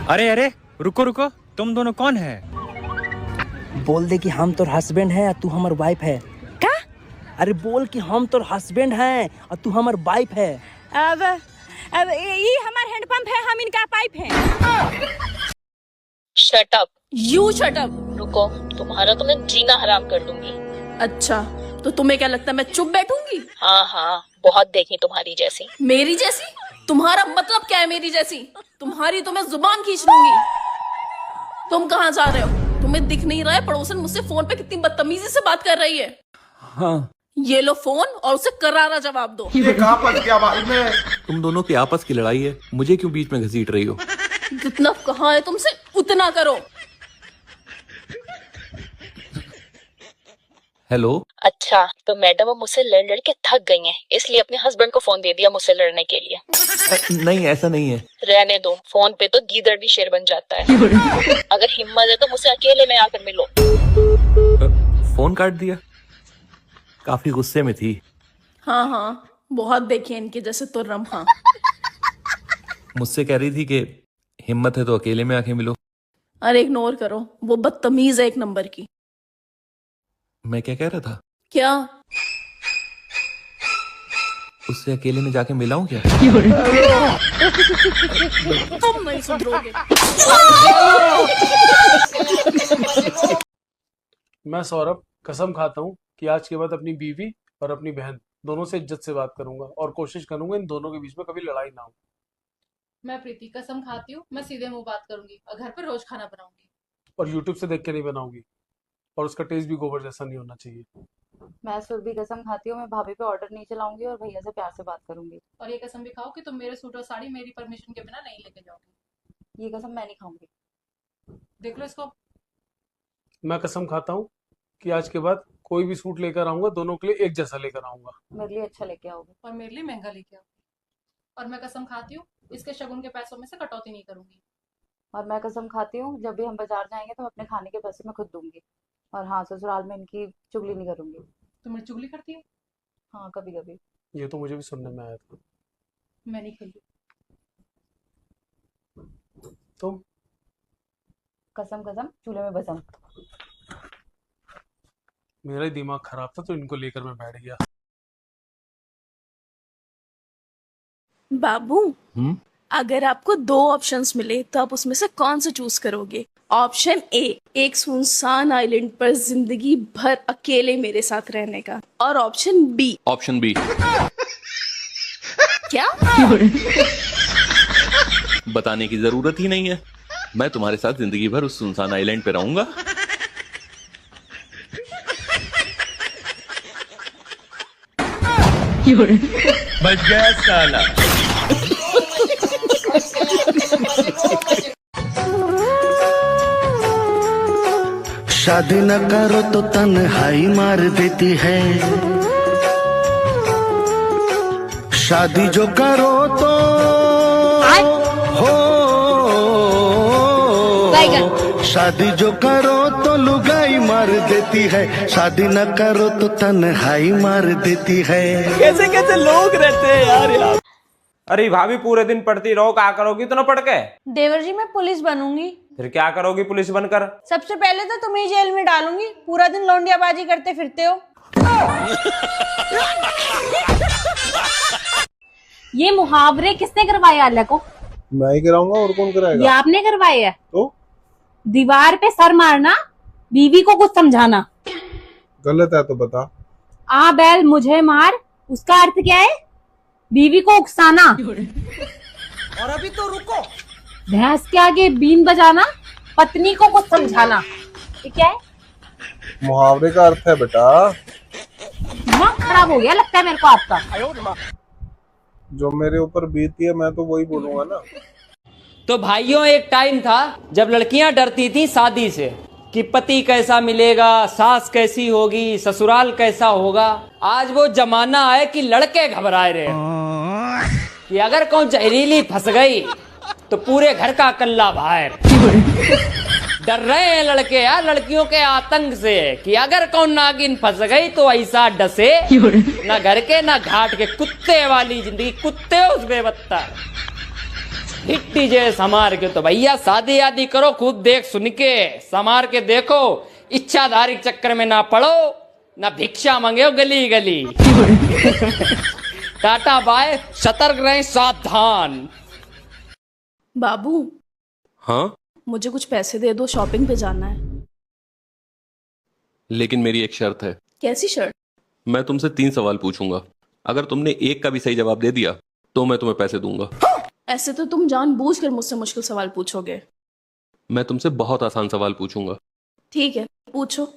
अरे अरे रुको रुको, तुम दोनों कौन है? बोल दे कि हम तोर हस्बैंड है और तू हमार वाइफ है। का? अरे बोल कि हम तोर हस्बैंड है और तू हमार वाइफ है। अब ये हमार हैंडपंप है, हम इनका पाइप है। Shut up. You shut up. रुको, तुम्हारा तो मैं जीना हराम कर दूंगी। अच्छा, तो तुम्हें क्या लगता है मैं चुप बैठूंगी? हाँ हाँ, बहुत देखी तुम्हारी जैसी। मेरी जैसी? तुम्हारा मतलब क्या है मेरी जैसी? तुम्हारी तो मैं जुबान खींच लूंगी। तुम कहाँ जा रहे हो? तुम्हें दिख नहीं रहा है पड़ोसन मुझसे फोन पे कितनी बदतमीजी से बात कर रही है? हाँ। ये लो फोन और उसे करारा जवाब दो। ये कहाँ फंस गया भाई मैं? तुम दोनों की आपस की लड़ाई है, मुझे क्यों बीच में घसीट रही हो? जितना कहा है तुमसे उतना करो। हेलो। अच्छा, तो मैडम अब मुझसे लड़ लड़ के थक गई हैं, इसलिए अपने हस्बैंड को फोन दे दिया मुझसे लड़ने के लिए। नहीं, ऐसा नहीं है। रहने दो, फोन पे तो गीदड़ भी शेर बन जाता है। अगर हिम्मत है तो मुझसे अकेले में आकर मिलो। फोन काट दिया? काफी गुस्से में थी। हाँ हाँ, बहुत देखे इनके जैसे तो रम्हा। मुझसे कह रही थी कि हिम्मत है तो अकेले में आके मिलो। अरे इग्नोर करो, वो बदतमीज है एक नंबर की। मैं क्या कह रहा था? क्या? उससे अकेले में जाके मिलाऊं क्या? तुम नहीं सुधरोगे। मैं सौरभ कसम खाता हूँ कि आज के बाद अपनी बीवी और अपनी बहन दोनों से इज्जत से बात करूंगा और कोशिश करूंगा इन दोनों के बीच में कभी लड़ाई ना हो। मैं प्रीति कसम खाती हूँ, मैं सीधे मुंह बात करूंगी और घर पर रोज खाना बनाऊंगी। और यूट्यूब से देख के नहीं बनाऊंगी, और उसका टेस्ट भी गोबर जैसा नहीं होना चाहिए। मैं सुरभि कसम खाती हूँ, मैं भाभी पे ऑर्डर नहीं चलाऊंगी और भैया से प्यार से बात करूंगी। और ये कसम भी खाओ कि तुम मेरे सूट और साड़ी मेरी परमिशन के बिना नहीं लेके जाओगी। ये कसम मैं नहीं खाऊंगी। देख लो इसको। मैं कसम खाता हूँ कि आज के बाद कोई भी सूट लेकर आऊंगा दोनों के लिए एक जैसा लेकर आऊंगा। मेरे लिए अच्छा लेके आओगे और मेरे लिए महंगा लेके आओ। और मैं कसम खाती हूँ इसके शगुन के पैसों में से कटौती नहीं करूंगी। और मैं कसम खाती हूँ जब भी हम बाजार जाएंगे तो अपने खाने के पैसे मैं खुद दूंगी। और हाँ, ससुराल में इनकी चुगली नहीं करूंगी। तुम मेरी चुगली करती हो? हाँ, कभी कभी। ये तो मुझे भी सुनने में आया था। मैं नहीं खेलती। तुम? कसम कसम चूल्हे में बसम। मेरा ही दिमाग खराब था तो इनको लेकर मैं बैठ गया। बाबू, अगर आपको दो ऑप्शंस मिले तो आप उसमें से कौन सा चूज करोगे? ऑप्शन ए, एक सुनसान आइलैंड पर जिंदगी भर अकेले मेरे साथ रहने का। और ऑप्शन बी। Option B. क्या? बताने की जरूरत ही नहीं है, मैं तुम्हारे साथ जिंदगी भर उस सुनसान आइलैंड पे रहूंगा। बच गया साला। शादी न करो तो तन्हाई मार देती है, शादी जो करो तो हो, शादी जो करो तो लुगाई मार देती है, शादी न करो तो तन्हाई मार देती है। कैसे कैसे लोग रहते हैं यार। अरे भाभी पूरे दिन पढ़ती रहो, क्या करोगी इतना पढ़ के? देवर जी मैं पुलिस बनूंगी। फिर क्या करोगी पुलिस बनकर? सबसे पहले तो तुम्हें जेल में डालूंगी, पूरा दिन लौंडियाबाजी करते फिरते हो। ये मुहावरे किसने करवाए अल्लाह को? मैं ही कराऊंगा, और कौन कराएगा? ये आपने करवाए है। तो दीवार पे सर मारना, बीवी को कुछ समझाना। गलत है तो बता। आ बैल मुझे मार, उसका अर्थ क्या है? बीवी को उकसाना। और अभी तो रुको। भैंस के आगे बीन बजाना, पत्नी को कुछ समझाना। ये क्या है? मुहावरे का अर्थ है बेटा। दिमाग खराब हो गया लगता है मेरे को आपका। जो मेरे ऊपर बीती है मैं तो वही बोलूंगा ना। तो भाइयों, एक टाइम था जब लड़कियां डरती थी शादी से कि पति कैसा मिलेगा, सास कैसी होगी, ससुराल कैसा होगा। आज वो जमाना है कि लड़के घबराए रहे कि अगर कौन जहरीली फंस गई तो पूरे घर का कल्ला बाहर। डर रहे हैं लड़के यार लड़कियों के आतंक से कि अगर कौन नागिन फंस गई तो ऐसा डसे ना घर के ना घाट के। कुत्ते वाली जिंदगी, कुत्ते उस बेवत्ता। हिट्टी जे समार के तो भैया शादी आदि करो, खुद देख सुन के समार के देखो, इच्छाधारी के चक्कर में ना पड़ो, ना भिक्षा मांगे गली गली। टाटा बाय, सतर्क रहें, सावधान। बाबू हाँ, मुझे कुछ पैसे दे दो, शॉपिंग पे जाना है। लेकिन मेरी एक शर्त है। कैसी शर्ट? मैं तुमसे 3 सवाल पूछूंगा, अगर तुमने एक का भी सही जवाब दे दिया तो मैं तुम्हें पैसे दूंगा। ऐसे तो तुम जानबूझकर मुझसे मुश्किल सवाल पूछोगे। मैं तुमसे बहुत आसान सवाल पूछूंगा। ठीक है, पूछो।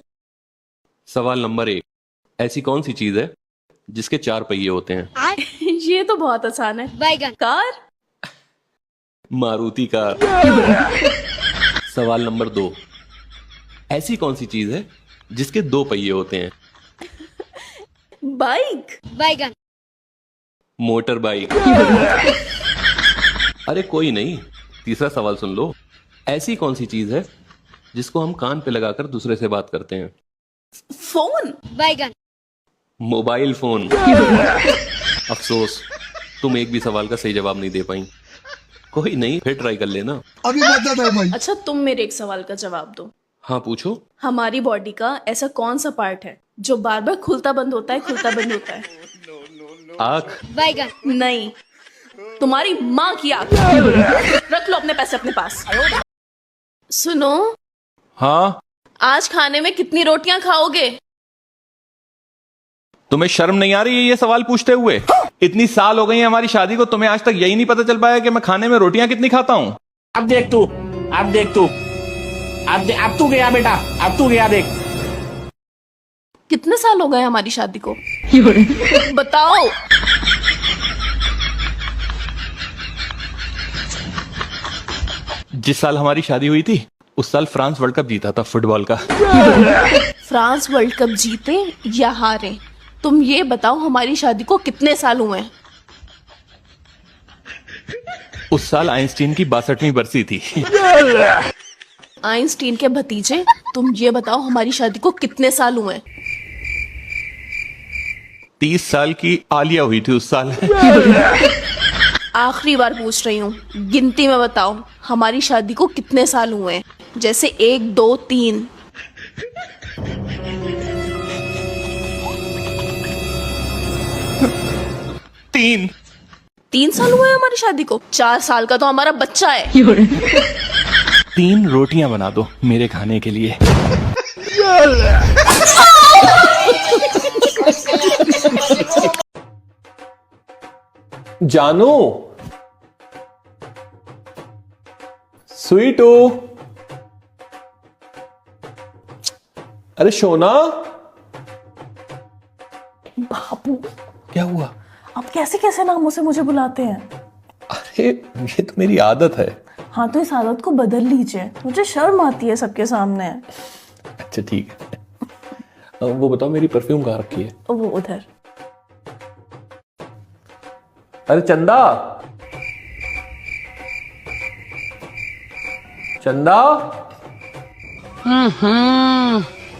सवाल नंबर 1, ऐसी कौन सी चीज है जिसके 4 पहिए होते हैं? ये तो बहुत आसान है। बैगन। कार। मारुति कार। सवाल नंबर 2, ऐसी कौन सी चीज है जिसके 2 पहिए होते हैं? बाइक। बैगन। Motor bike. अरे कोई नहीं, तीसरा सवाल सुन लो। ऐसी कौन सी चीज है जिसको हम कान पे लगाकर दूसरे से बात करते हैं? फोन। बैगन। Mobile phone. अफसोस, तुम एक भी सवाल का सही जवाब नहीं दे पाई। कोई नहीं, फिर ट्राई कर लेना। अभी बता दे भाई। अच्छा, तुम मेरे एक सवाल का जवाब दो। हाँ पूछो। हमारी बॉडी का ऐसा कौन सा पार्ट है जो बार बार खुलता बंद होता है, खुलता बंद होता है? आँख। बैगन। नहीं, तुम्हारी माँ की आँख। रख लो अपने पैसे अपने पास। सुनो। हाँ, आज खाने में कितनी रोटियां खाओगे? तुम्हें शर्म नहीं आ रही है ये सवाल पूछते हुए? इतनी साल हो गई है हमारी शादी को, तुम्हें आज तक यही नहीं पता चल पाया कि मैं खाने में रोटियां कितनी खाता हूँ? अब देख तू, अब देख तू, अब तू गया बेटा, अब तू गया देख। कितने साल हो गए हमारी शादी को? बताओ। जिस साल हमारी शादी हुई थी उस साल फ्रांस वर्ल्ड कप जीता था फुटबॉल का। फ्रांस वर्ल्ड कप जीते या हारे, तुम ये बताओ हमारी शादी को कितने साल हुए? उस साल आइंस्टीन की 62वीं बरसी थी। आइंस्टीन के भतीजे, तुम ये बताओ हमारी शादी को कितने साल हुए? 30 साल की आलिया हुई थी उस साल। आखिरी बार पूछ रही हूँ, गिनती में बताओ हमारी शादी को कितने साल हुए? जैसे 1, 2, 3। 3 साल हुए हमारी शादी को? 4 साल का तो हमारा बच्चा है। 3 रोटियां बना दो मेरे खाने के लिए। जानू, स्वीटू, अरे सोना। बाबू, क्या हुआ? आप कैसे कैसे नामों से मुझे बुलाते हैं? अरे ये तो मेरी आदत है। हाँ, तो इस आदत को बदल लीजिए, मुझे शर्म आती है सबके सामने। अच्छा ठीक है, वो बताओ मेरी परफ्यूम कहाँ रखी है? वो उधर। अरे चंदा, चंदा।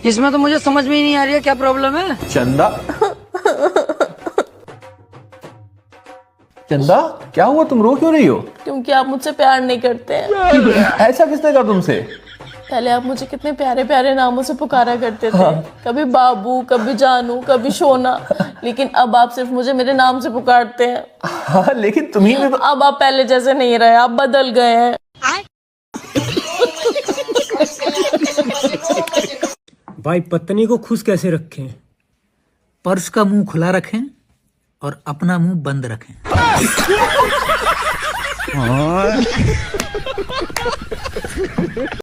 इसमें तो मुझे समझ में ही नहीं आ रही है क्या प्रॉब्लम है। चंदा, चंदा क्या हुआ, तुम रो क्यों रही हो? क्योंकि आप मुझसे प्यार नहीं करते हैं। ऐसा किसने कहा तुमसे? पहले आप मुझे कितने प्यारे प्यारे नामों से पुकारा करते थे। कभी बाबू, कभी जानू, कभी सोना, लेकिन अब आप सिर्फ मुझे मेरे नाम से पुकारते हैं। हाँ, लेकिन तुम्ही ने तो... अब आप पहले जैसे नहीं रहे, आप बदल गए हैं। भाई, पत्नी को खुश कैसे रखें? पर्स का मुंह खुला रखें और अपना मुंह बंद रखें।